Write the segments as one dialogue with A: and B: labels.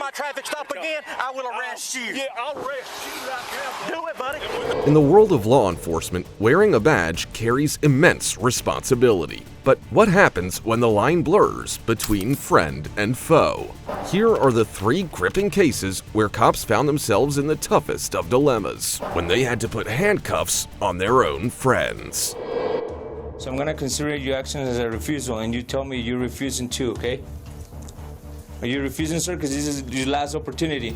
A: my traffic stop again, I will arrest you.
B: Yeah, I'll arrest you right now.
A: Do it, buddy.
C: In the world of law enforcement, wearing a badge carries immense responsibility. But what happens when the line blurs between friend and foe? Here are the 3 gripping cases where cops found themselves in the toughest of dilemmas when they had to put handcuffs on their own friends.
D: So I'm gonna consider your action as a refusal, and you tell me you're refusing too, okay? Are you refusing, sir? Because this is your last opportunity.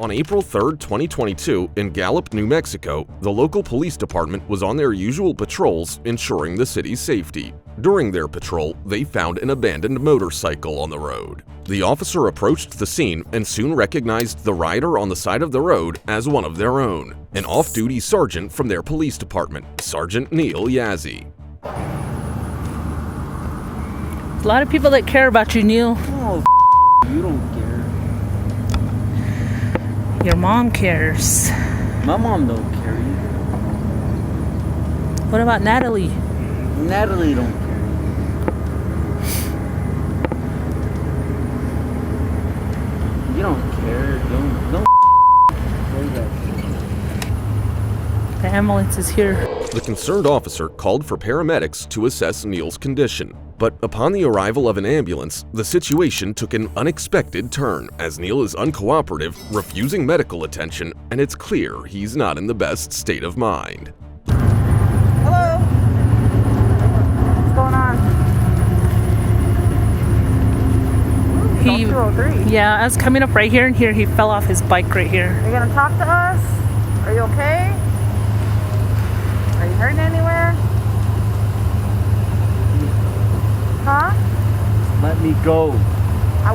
C: On April 3rd, 2022, in Gallup, New Mexico, the local police department was on their usual patrols ensuring the city's safety. During their patrol, they found an abandoned motorcycle on the road. The officer approached the scene and soon recognized the rider on the side of the road as one of their own, an off-duty sergeant from their police department, Sergeant Neil Yazzie.
E: A lot of people that care about you, Neil.
F: Oh, you don't care.
E: Your mom cares.
F: My mom don't care either.
E: What about Natalie?
F: Natalie don't care. You don't care. Don't say that.
E: The ambulance is here.
C: The concerned officer called for paramedics to assess Neil's condition. But upon the arrival of an ambulance, the situation took an unexpected turn as Neil is uncooperative, refusing medical attention, and it's clear he's not in the best state of mind.
G: Hello? What's going on?
E: He,
G: 203.
E: yeah, I was coming up right here, and here he fell off his bike right here.
G: Are you gonna talk to us? Are you okay? Are you hurting anywhere? Huh?
F: Let me go.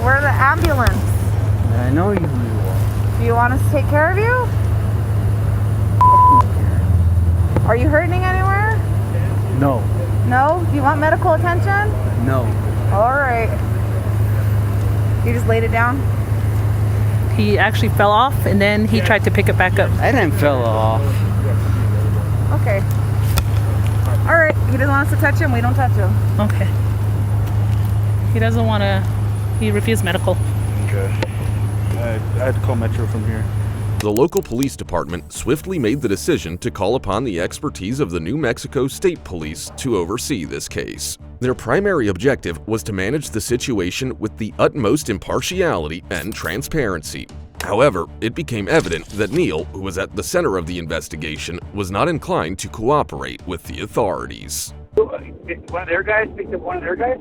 G: We're the ambulance.
F: I know you will.
G: Do you want us to take care of you? Are you hurting anywhere?
F: No.
G: No? Do you want medical attention?
F: No.
G: All right. You just laid it down?
E: He actually fell off, and then he tried to pick it back up.
F: I didn't fell off.
G: Okay. All right. He doesn't want us to touch him. We don't touch him.
E: Okay. He doesn't want to, he refused medical.
H: Okay. I had to call Metro from here.
C: The local police department swiftly made the decision to call upon the expertise of the New Mexico State Police to oversee this case. Their primary objective was to manage the situation with the utmost impartiality and transparency. However, it became evident that Neil, who was at the center of the investigation, was not inclined to cooperate with the authorities.
I: One of their guys picked up one of their guys?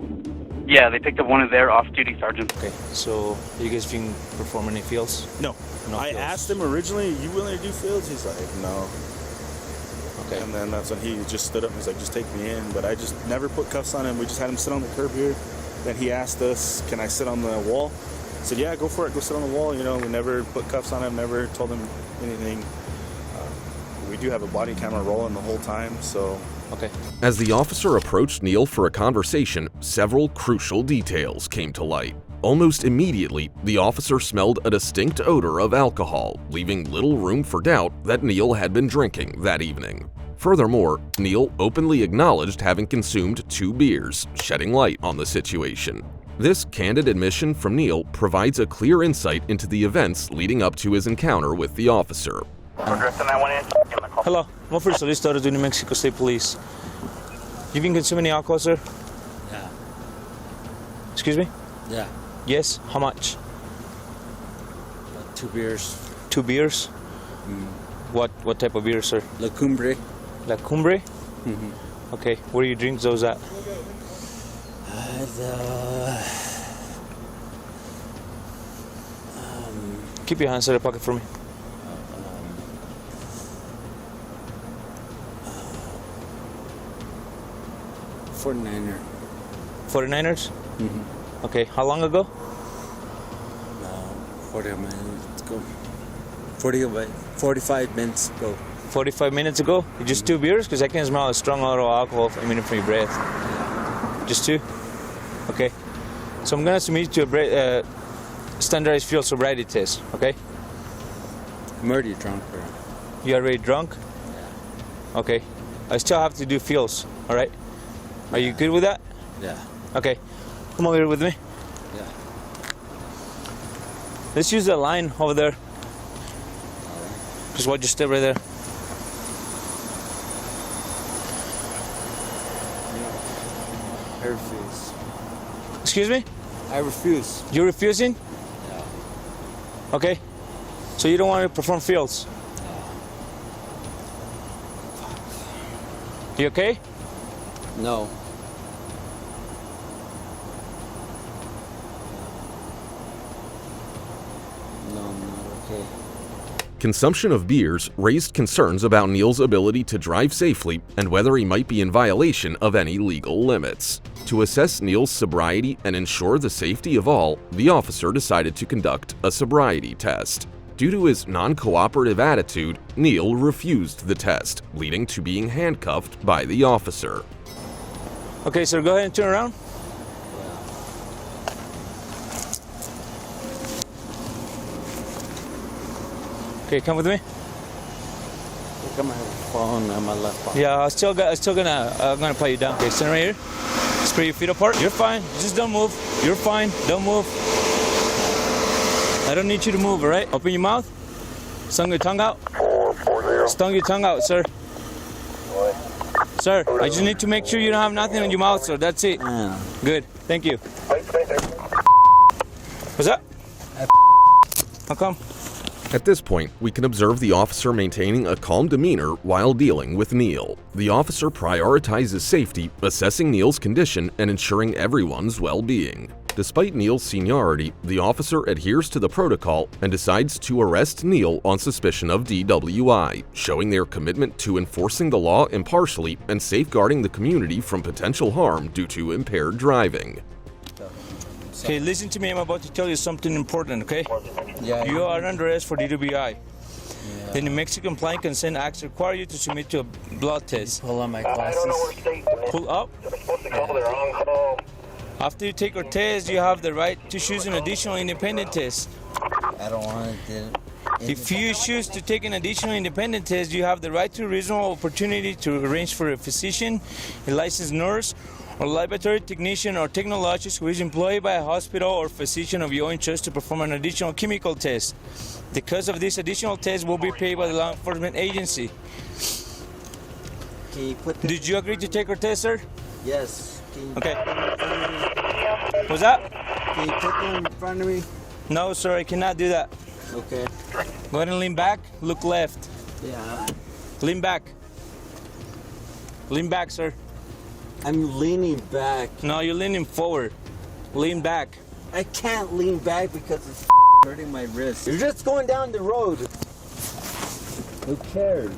I: Yeah, they picked up one of their off-duty sergeants.
D: Okay, so you guys been performing any fields?
H: No. I asked him originally, "You willing to do fields?" He's like, "No."
D: Okay.
H: And then that's when he just stood up and was like, "Just take me in." But I just never put cuffs on him. We just had him sit on the curb here. Then he asked us, "Can I sit on the wall?" I said, "Yeah, go for it. Go sit on the wall." You know, we never put cuffs on him, never told him anything. We do have a body camera rolling the whole time, so...
D: Okay.
C: As the officer approached Neil for a conversation, several crucial details came to light. Almost immediately, the officer smelled a distinct odor of alcohol, leaving little room for doubt that Neil had been drinking that evening. Furthermore, Neil openly acknowledged having consumed 2 beers, shedding light on the situation. This candid admission from Neil provides a clear insight into the events leading up to his encounter with the officer.
D: Hello, I'm Officer Solicitor of the New Mexico State Police. You been consuming any alcohol, sir?
F: Yeah.
D: Excuse me?
F: Yeah.
D: Yes? How much?
F: 2 beers.
D: 2 beers? What type of beer, sir?
F: La Cumbre.
D: La Cumbre?
F: Mm-hmm.
D: Okay, where do you drink those at? Keep your hands in the pocket for me.
F: 49er.
D: 49ers?
F: Mm-hmm.
D: Okay, how long ago?
F: 40 minutes ago. 45 minutes ago.
D: 45 minutes ago? Just 2 beers? Because I can smell a strong odor of alcohol from your breath. Just 2? Okay. So I'm going to submit you to a standardized field sobriety test, okay?
F: I'm already drunk, bro.
D: You already drunk?
F: Yeah.
D: Okay. I still have to do fields, all right? Are you good with that?
F: Yeah.
D: Okay. Come over here with me.
F: Yeah.
D: Let's use that line over there. Just watch your step right there.
F: I refuse.
D: Excuse me?
F: I refuse.
D: You're refusing? Okay. So you don't want to perform fields? You okay?
F: No. No, I'm not okay.
C: Consumption of beers raised concerns about Neil's ability to drive safely and whether he might be in violation of any legal limits. To assess Neil's sobriety and ensure the safety of all, the officer decided to conduct a sobriety test. Due to his non-cooperative attitude, Neil refused the test, leading to being handcuffed by the officer.
D: Okay, sir, go ahead and turn around. Okay, come with me.
F: Look at my phone on my left pocket.
D: Yeah, I'm gonna put you down. Okay, stand right here. Spread your feet apart. You're fine. Just don't move. You're fine. Don't move. I don't need you to move, all right? Open your mouth. Stung your tongue out.
B: 440.
D: Stung your tongue out, sir. Sir, I just need to make sure you don't have nothing in your mouth, sir. That's it.
F: Yeah.
D: Good. Thank you. What's up? How come?
C: At this point, we can observe the officer maintaining a calm demeanor while dealing with Neil. The officer prioritizes safety, assessing Neil's condition and ensuring everyone's well-being. Despite Neil's seniority, the officer adheres to the protocol and decides to arrest Neil on suspicion of DWI, showing their commitment to enforcing the law impartially and safeguarding the community from potential harm due to impaired driving.
D: Okay, listen to me. I'm about to tell you something important, okay?
F: Yeah.
D: You are under arrest for DWI. The New Mexico Compliant Consent Acts require you to submit to a blood test.
F: Pull on my glasses.
D: Pull up. After you take your test, you have the right to choose an additional independent test.
F: I don't want to.
D: If you choose to take an additional independent test, you have the right to a reasonable opportunity to arrange for a physician, a licensed nurse, or laboratory technician or technologist who is employed by a hospital or physician of your own choice to perform an additional chemical test. The cost of this additional test will be paid by the law enforcement agency.
F: Can you put this?
D: Did you agree to take our test, sir?
F: Yes. Can you
D: Okay.
F: put them in front of me?
D: What's that?
F: Can you put them in front of me?
D: No, sir, I cannot do that.
F: Okay.
D: Go ahead and lean back, look left.
F: Yeah.
D: Lean back. Lean back, sir.
F: I'm leaning back.
D: No, you're leaning forward. Lean back.
F: I can't lean back because it's hurting my wrist. You're just going down the road. Who cares?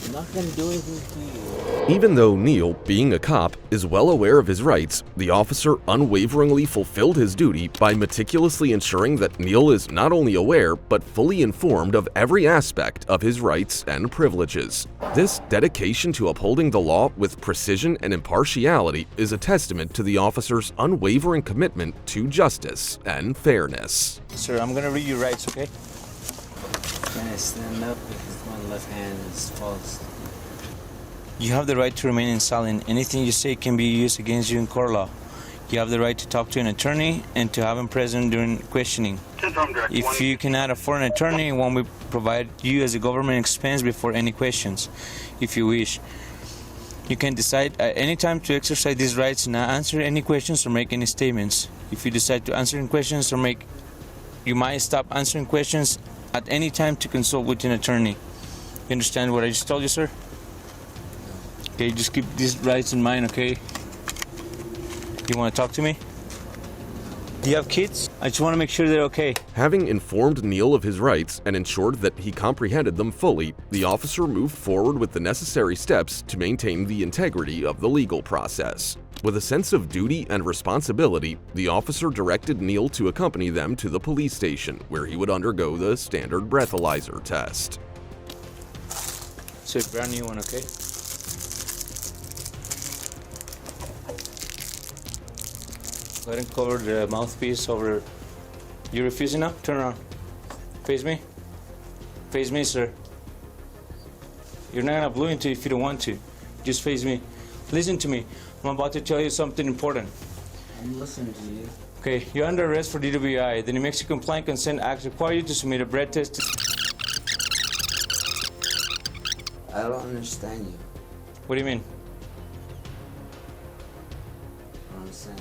F: I'm not gonna do anything to you.
C: Even though Neil, being a cop, is well aware of his rights, the officer unwaveringly fulfilled his duty by meticulously ensuring that Neil is not only aware, but fully informed of every aspect of his rights and privileges. This dedication to upholding the law with precision and impartiality is a testament to the officer's unwavering commitment to justice and fairness.
D: Sir, I'm gonna read your rights, okay?
F: Can I stand up because my left hand is false?
D: You have the right to remain silent. Anything you say can be used against you in court law. You have the right to talk to an attorney and to have him present during questioning. If you cannot afford an attorney, one will provide you as a government expense before any questions, if you wish. You can decide at any time to exercise these rights and not answer any questions or make any statements. If you decide to answer any questions or you might stop answering questions at any time to consult with an attorney. You understand what I just told you, sir? Okay, just keep these rights in mind, okay? You want to talk to me? Do you have kids? I just want to make sure they're okay.
C: Having informed Neil of his rights and ensured that he comprehended them fully, the officer moved forward with the necessary steps to maintain the integrity of the legal process. With a sense of duty and responsibility, the officer directed Neil to accompany them to the police station, where he would undergo the standard breathalyzer test.
D: So it's a brand new one, okay? Go ahead and cover the mouthpiece over. You refusing now? Turn around. Face me. Face me, sir. You're not gonna blow into it if you don't want to. Just face me. Listen to me. I'm about to tell you something important.
F: I'm listening to you.
D: Okay, you're under arrest for DWI. The New Mexico Compliant Consent Act requires you to submit a breath test.
F: I don't understand you.
D: What do you mean?
F: I don't understand.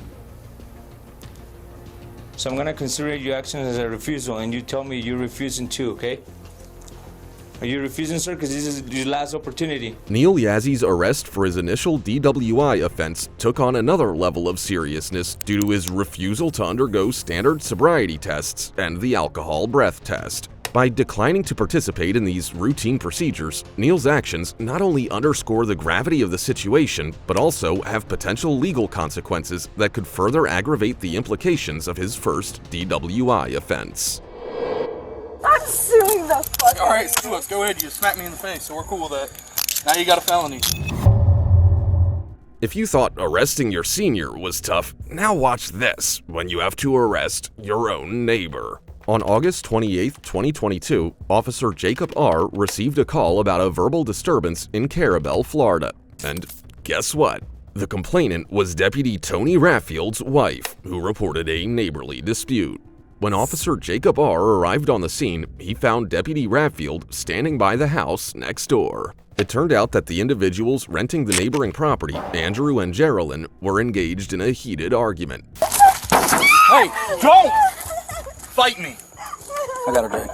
D: So I'm gonna consider your actions as a refusal, and you tell me you're refusing too, okay? Are you refusing, sir? Because this is your last opportunity.
C: Neil Yazzy's arrest for his initial DWI offense took on another level of seriousness due to his refusal to undergo standard sobriety tests and the alcohol breath test. By declining to participate in these routine procedures, Neil's actions not only underscore the gravity of the situation, but also have potential legal consequences that could further aggravate the implications of his first DWI offense.
G: I'm suing the fuck.
A: All right, sue us. Go ahead. You smacked me in the face, so we're cool with that. Now you got a felony.
C: If you thought arresting your senior was tough, now watch this when you have to arrest your own neighbor. On August 28, 2022, Officer Jacob R. received a call about a verbal disturbance in Carabel, Florida. And guess what? The complainant was Deputy Tony Raffield's wife, who reported a neighborly dispute. When Officer Jacob R. arrived on the scene, he found Deputy Raffield standing by the house next door. It turned out that the individuals renting the neighboring property, Andrew and Geraldine, were engaged in a heated argument.
A: Hey, don't fight me. I got a drink.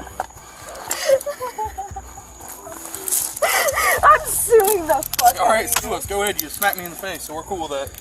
G: I'm suing the fuck.
A: All right, sue us. Go ahead. You smacked me in the face, so we're cool with that.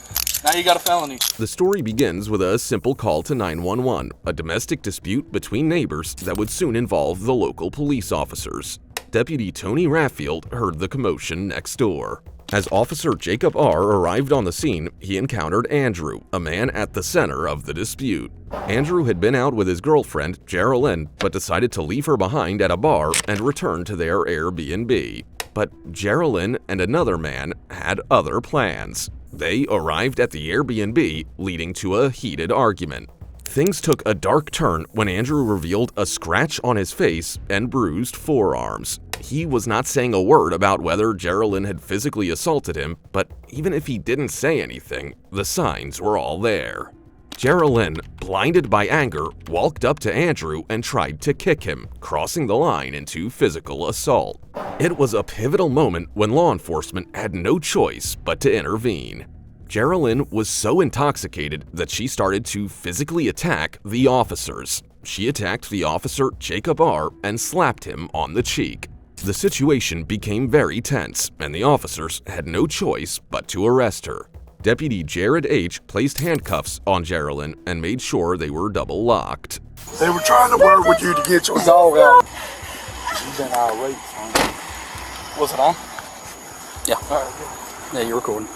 A: Now you got a felony.
C: The story begins with a simple call to 911, a domestic dispute between neighbors that would soon involve the local police officers. Deputy Tony Raffield heard the commotion next door. As Officer Jacob R. arrived on the scene, he encountered Andrew, a man at the center of the dispute. Andrew had been out with his girlfriend, Geraldine, but decided to leave her behind at a bar and return to their Airbnb. But Geraldine and another man had other plans. They arrived at the Airbnb, leading to a heated argument. Things took a dark turn when Andrew revealed a scratch on his face and bruised forearms. He was not saying a word about whether Geraldine had physically assaulted him, but even if he didn't say anything, the signs were all there. Geraldine, blinded by anger, walked up to Andrew and tried to kick him, crossing the line into physical assault. It was a pivotal moment when law enforcement had no choice but to intervene. Geraldine was so intoxicated that she started to physically attack the officers. She attacked the officer Jacob R. and slapped him on the cheek. The situation became very tense, and the officers had no choice but to arrest her. Deputy Jared H. placed handcuffs on Geraldine and made sure they were double locked.
B: They were trying to work with you to get your dog out. You've been irate, son.
A: Was it on? Yeah.
B: All right.
A: Yeah, you're recording.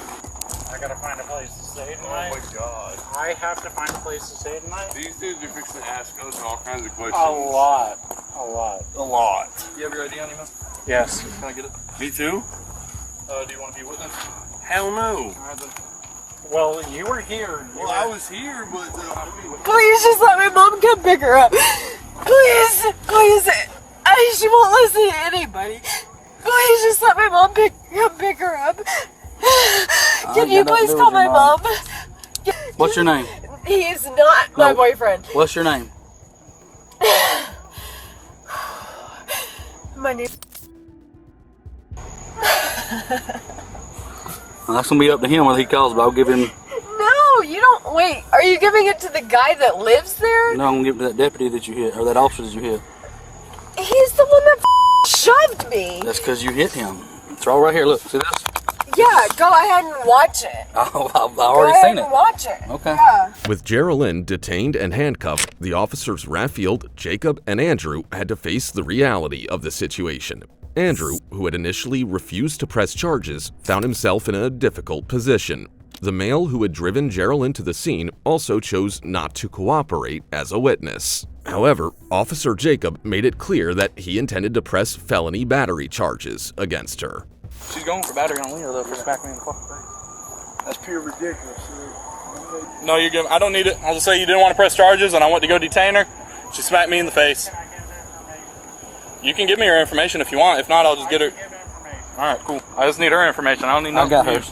J: I gotta find a place to stay tonight.
B: Oh my God.
J: I have to find a place to stay tonight.
B: These dudes are fixing to ask us all kinds of questions.
J: A lot. A lot.
B: A lot.
A: You have your ID on you, man?
J: Yes.
A: Can I get it?
B: Me too?
A: Do you want to be with us?
B: Hell no.
A: All right, then.
J: Well, you were here.
B: Well, I was here, but
G: Please just let my mom come pick her up. Please, please. She won't listen to anybody. Please just let my mom come pick her up. Can you please call my mom?
A: What's your name?
G: He is not my boyfriend.
A: What's your name?
G: My name.
A: Well, that's gonna be up to him whether he calls, but I'll give him.
G: No, you don't. Wait, are you giving it to the guy that lives there?
A: No, I'm gonna give it to that deputy that you hit, or that officer that you hit.
G: He's the one that shoved me.
A: That's because you hit him. It's all right here. Look, see this?
G: Yeah, go ahead and watch it.
A: I've already seen it.
G: Watch it.
A: Okay.
G: Yeah.
C: With Geraldine detained and handcuffed, the officers Raffield, Jacob, and Andrew had to face the reality of the situation. Andrew, who had initially refused to press charges, found himself in a difficult position. The male who had driven Geraldine to the scene also chose not to cooperate as a witness. However, Officer Jacob made it clear that he intended to press felony battery charges against her.
A: She's going for battery on Leo, though, for smacking me in the fucking face.
B: that's pure ridiculous.
A: No, you're good. I don't need it. I'll just say you didn't want to press charges, and I went to go detain her. She smacked me in the face. You can give me her information if you want. If not, I'll just get her. All right, cool. I just need her information. I don't need nothing. I got hers.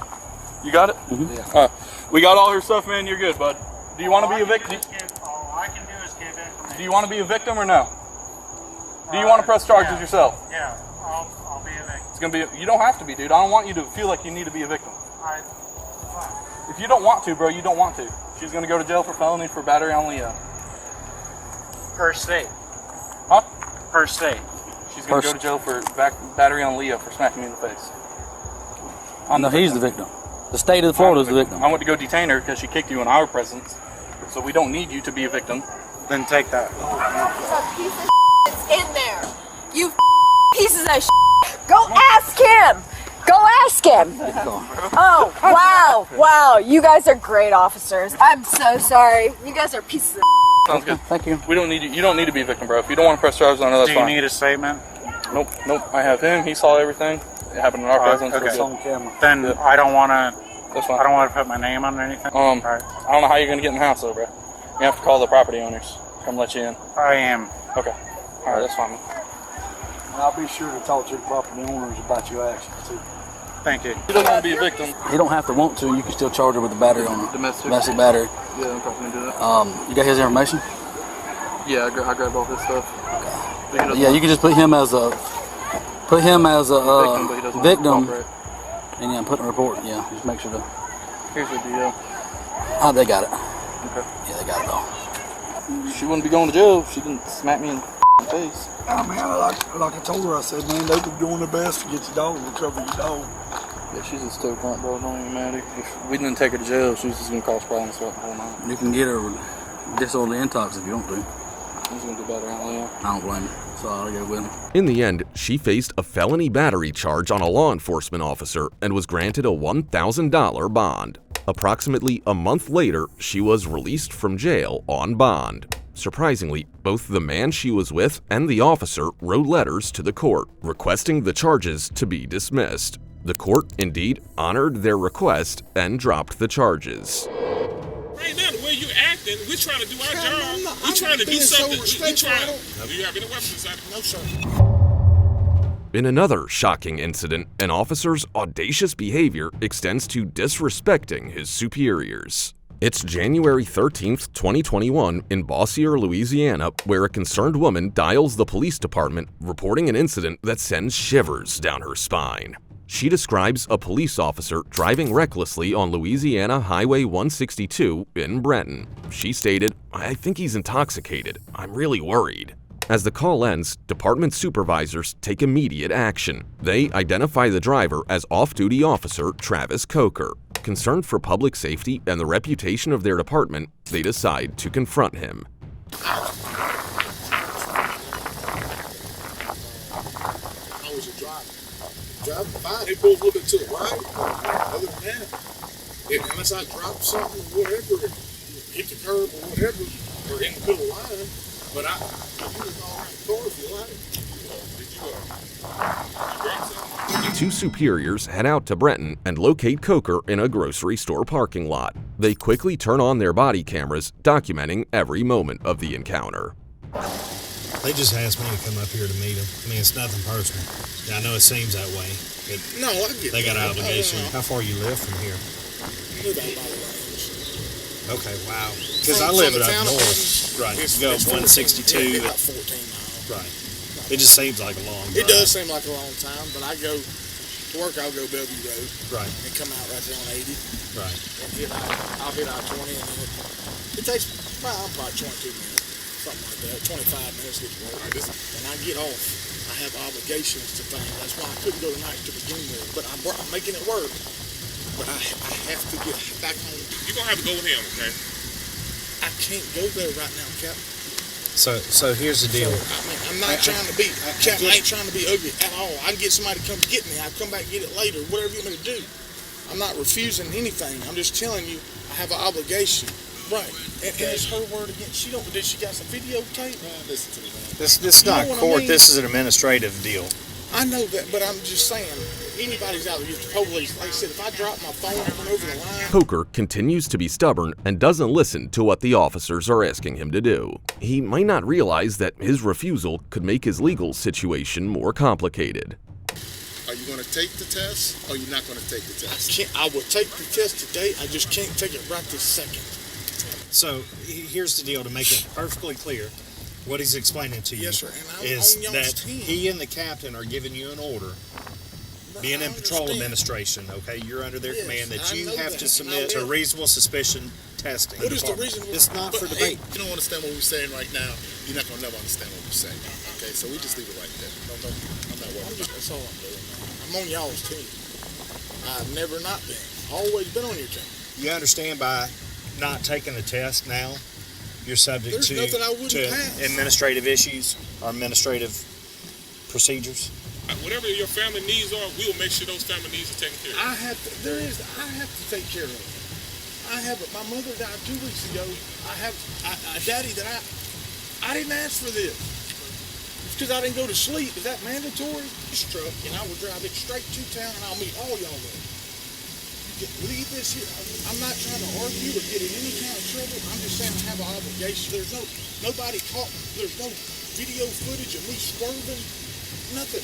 A: You got it? Mm-hmm. Yeah. We got all her stuff, man. You're good, bud. Do you want to be a victim?
J: All I can do is give information.
A: Do you want to be a victim or no? Do you want to press charges yourself?
J: Yeah, I'll be a victim.
A: It's gonna be. You don't have to be, dude. I don't want you to feel like you need to be a victim.
J: Fine.
A: If you don't want to, bro, you don't want to. She's gonna go to jail for felony for battery on Leah.
J: Per state.
A: Huh?
J: Per state.
A: She's gonna go to jail for battery on Leah for smacking me in the face.
K: No, he's the victim. The state of Florida is the victim.
A: I went to go detain her because she kicked you in our presence. So we don't need you to be a victim.
J: Then take that.
G: There's a piece of that's in there. You pieces of Go ask him. Go ask him. Oh, wow. Wow. You guys are great officers. I'm so sorry. You guys are pieces of
A: Sounds good.
K: Thank you.
A: We don't need you. You don't need to be a victim, bro. If you don't want to press charges on her, that's
J: Do you
A: fine.
J: need a statement?
A: Nope. I have him. He saw everything. It happened in our presence.
J: Okay.
A: We're good.
K: On camera.
J: Then I don't want to.
A: That's fine.
J: I don't want to put my name on anything.
A: Right.
J: Right.
A: I don't know how you're gonna get in the house though, bro. You have to call the property owners. Come let you in.
J: I am.
A: Okay. All right. That's fine. Man.
B: And I'll be sure to talk to the property owners about your actions too.
J: Thank you.
A: You don't want to be a victim.
K: You don't have to want to. You can still charge her with a battery on her.
A: Domestic.
K: Domestic battery.
A: Yeah, I'm probably gonna do that.
K: You got his information?
A: Yeah, I grabbed all his stuff.
K: Yeah, you can just put him as a
A: victim, but he doesn't
K: victim,
A: cooperate.
K: and yeah, put in a report. Yeah, just make sure to.
A: Here's the deal.
K: Oh, they got it.
A: Okay.
K: Yeah, they got it all.
A: She wouldn't be going to jail if she didn't smack me in the face.
B: I mean, like I told her, I said, man, they were doing their best to get your dog and cover your dog.
A: Yeah, she's a still cunt, bro. It don't even matter. If we didn't take her to jail, she's just gonna cause problems throughout the whole night.
K: You can get her disorderly intox if you want to.
A: She's gonna do better, Leah.
K: I don't blame you. So I'll go with him.
C: In the end, she faced a felony battery charge on a law enforcement officer and was granted a $1,000 bond. Approximately a month later, she was released from jail on bond. Surprisingly, both the man she was with and the officer wrote letters to the court requesting the charges to be dismissed. The court indeed honored their request and dropped the charges.
L: Right now, the way you're acting, we're trying to do our job. We're trying to do something. Have you any weapons inside? No, sir.
C: In another shocking incident, an officer's audacious behavior extends to disrespecting his superiors. It's January 13th, 2021 in Bossier, Louisiana, where a concerned woman dials the police department reporting an incident that sends shivers down her spine. She describes a police officer driving recklessly on Louisiana Highway 162 in Brenton. She stated, "I think he's intoxicated. I'm really worried." As the call ends, department supervisors take immediate action. They identify the driver as off-duty officer Travis Coker. Concerned for public safety and the reputation of their department, they decide to confront him.
L: How was your driving? Driving fine. They pulled a little bit to the right. Other than that, unless I drop something or whatever, hit the curb or whatever, or in the middle line, but you was all right the car if you like. Did you drop something?
C: Two superiors head out to Brenton and locate Coker in a grocery store parking lot. They quickly turn on their body cameras, documenting every moment of the encounter.
M: They just asked me to come up here to meet them. I mean, it's nothing personal. I know it seems that way. But
L: No, I get
M: they got
L: that.
M: an obligation. How far you live from here?
L: About by the range.
M: Okay, wow. Because I live up north. Right. You go up 162.
L: About 14 miles.
M: Right. It just seems like a long drive.
L: It does seem like a long time, but I go to work. I'll go Bellevue Road.
M: Right.
L: And come out right there on 80.
M: Right.
L: And I'll hit I-20, and then it takes probably 22 minutes, something like that. 25 minutes to get to work. And I get off. I have obligations to things. That's why I couldn't go tonight to begin with. But I'm making it work. But I have to get back home.
M: You're going to have to go with him, okay?
L: I can't go there right now, Captain.
M: So here's the deal.
L: I'm not trying to be, Captain, I ain't trying to be ugly at all. I can get somebody to come get me. I'll come back and get it later, whatever you want me to do. I'm not refusing anything. I'm just telling you I have an obligation. Right. And it's her word against. Did she got some videotape? Listen to me, man.
M: This is not court. This is an administrative deal.
L: I know that, but I'm just saying, anybody's out there, the police, like I said, if I drop my phone and run over the line.
C: Coker continues to be stubborn and doesn't listen to what the officers are asking him to do. He might not realize that his refusal could make his legal situation more complicated.
L: Are you going to take the test, or are you not going to take the test? I will take the test today. I just can't take it right this second.
M: So here's the deal, to make it perfectly clear. What he's explaining to you
L: Yes, sir. And I'm
M: is
L: on y'all's
M: that
L: team.
M: he and the captain are giving you an order. Being in patrol administration, okay, you're under their
L: Yes,
M: command that
L: I
M: you
L: know
M: have
L: that,
M: to
L: and
M: submit
L: I
M: to
L: will.
M: reasonable suspicion testing.
L: What is the
M: department.
L: reason?
M: It's not for
L: But,
M: debate.
L: Hey, you don't understand what we're saying right now. You're not gonna never understand what we're saying. Okay, so we just leave it right there. I'm not worried. That's all I'm doing. I'm on y'all's team. I've never not been. Always been on your team.
M: You understand by not taking the test now, you're subject
L: There's nothing I wouldn't
M: to
L: pass.
M: administrative issues or administrative procedures.
N: Whatever your family needs are, we'll make sure those family needs are taken care of.
L: I have to take care of it. My mother died 2 weeks ago. I have a daddy that I didn't ask for this. It's because I didn't go to sleep. Is that mandatory? This truck, and I will drive it straight to town, and I'll meet all y'all there. Leave this here. I'm not trying to argue or get in any kind of trouble. I'm just saying I have an obligation. There's nobody caught. There's no video footage of me swerving. Nothing.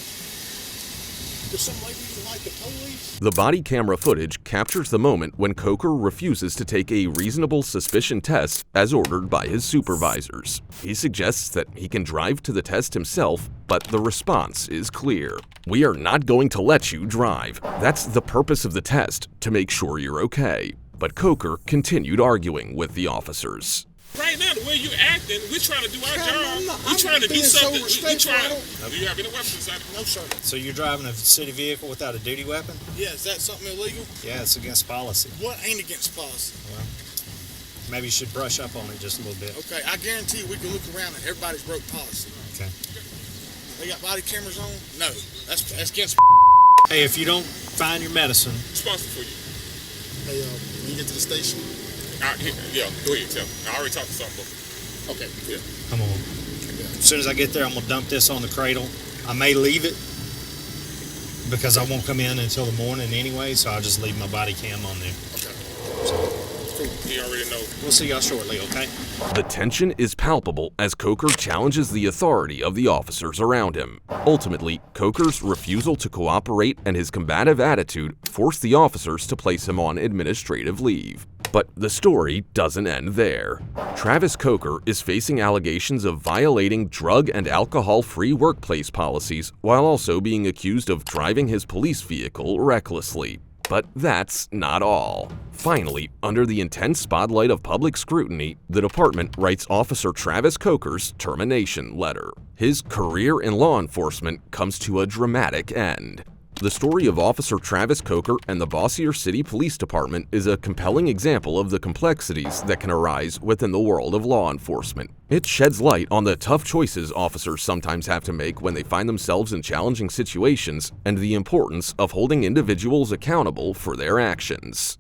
L: Does some lady even like the police?
C: The body camera footage captures the moment when Coker refuses to take a reasonable suspicion test as ordered by his supervisors. He suggests that he can drive to the test himself, but the response is clear. "We are not going to let you drive. That's the purpose of the test, to make sure you're okay." But Coker continued arguing with the officers.
N: Right now, the way you're acting, we're trying to do our job. We're
L: I'm
N: trying to do
L: being so
N: something.
L: respectful.
N: Do you have any weapons inside?
L: No, sir.
M: So you're driving a city vehicle without a duty weapon?
L: Yeah, is that something illegal?
M: Yeah, it's against policy.
L: What ain't against policy?
M: Well, maybe you should brush up on it just a little bit.
L: Okay, I guarantee you we can look around and everybody's broke policy.
M: Okay.
L: They got body cameras on? No, that's against.
M: Hey, if you don't find your medicine,
N: Responsible for you.
L: Hey, you get to the station?
N: Yeah, go ahead, tell me. I already talked to something.
L: Okay,
N: yeah.
M: come on. As soon as I get there, I'm gonna dump this on the cradle. I may leave it because I won't come in until the morning anyway, so I'll just leave my body cam on there.
N: Cool. He already knows.
M: We'll see y'all shortly, okay?
C: The tension is palpable as Coker challenges the authority of the officers around him. Ultimately, Coker's refusal to cooperate and his combative attitude force the officers to place him on administrative leave. But the story doesn't end there. Travis Coker is facing allegations of violating drug and alcohol-free workplace policies while also being accused of driving his police vehicle recklessly. But that's not all. Finally, under the intense spotlight of public scrutiny, the department writes Officer Travis Coker's termination letter. His career in law enforcement comes to a dramatic end. The story of Officer Travis Coker and the Bossier City Police Department is a compelling example of the complexities that can arise within the world of law enforcement. It sheds light on the tough choices officers sometimes have to make when they find themselves in challenging situations and the importance of holding individuals accountable for their actions.